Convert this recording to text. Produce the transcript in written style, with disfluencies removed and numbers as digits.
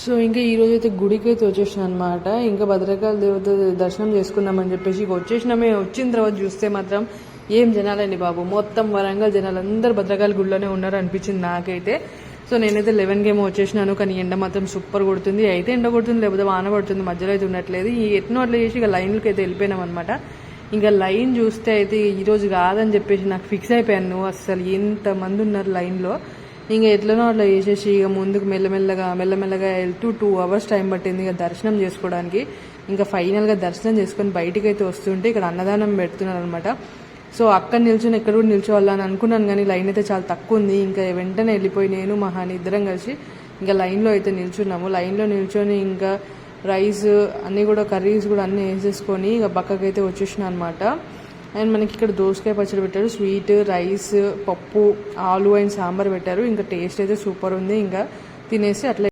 So ఇంకా ఈరోజు అయితే గుడికి అయితే వచ్చేసిన అనమాట. ఇంకా భద్రకాళి దేవత దర్శనం చేసుకుందామని చెప్పేసి ఇక వచ్చేసినామే. వచ్చిన తర్వాత చూస్తే మాత్రం ఏం జనాలండి బాబు, మొత్తం వరంగల్ జనాలు అందరూ భద్రకాళి గుడిలోనే ఉన్నారు అనిపించింది నాకైతే. సో నేనైతే 11 ఏమో వచ్చేసినాను, కానీ ఎండ మాత్రం సూపర్ కొడుతుంది. అయితే ఎండ కొడుతుంది, లేకపోతే వాన పడుతుంది, మధ్యలో అయితే ఉండట్లేదు. ఈ ఎట్నో అట్లా చేసి ఇక లైన్లకి అయితే వెళ్ళిపోయినాం అనమాట. ఇంకా లైన్ చూస్తే అయితే ఈరోజు కాదని చెప్పేసి నాకు ఫిక్స్ అయిపోయాను. అసలు ఎంతమంది ఉన్నారు లైన్లో. ఇంకా ఎట్లనో అట్లా చేసేసి ఇక ముందుకు మెల్లమెల్లగా వెళ్తూ 2 hours టైం పట్టింది ఇక దర్శనం చేసుకోవడానికి. ఇంకా ఫైనల్గా దర్శనం చేసుకొని బయటికి అయితే వస్తుంటే ఇక్కడ అన్నదానం పెడుతున్నారు అనమాట. సో అక్కడ నిల్చొని ఎక్కడ కూడా నిల్చోవాలని అనుకున్నాను, కానీ లైన్ అయితే చాలా తక్కువ ఉంది. ఇంకా వెంటనే వెళ్ళిపోయి నేను మహాని ఇద్దరం కలిసి ఇంకా లైన్లో అయితే నిల్చున్నాము. లైన్లో నిల్చొని ఇంకా రైస్ అన్నీ కూడా కర్రీస్ కూడా అన్నీ వేసేసుకొని ఇక పక్కకైతే వచ్చేసిన అనమాట. అండ్ మనకి ఇక్కడ దోసకాయ పచ్చడి పెట్టారు, స్వీట్, రైస్, పప్పు, ఆలు అండ్ సాంబార్ పెట్టారు. ఇంకా టేస్ట్ అయితే సూపర్ ఉంది. ఇంకా తినేసి అట్లా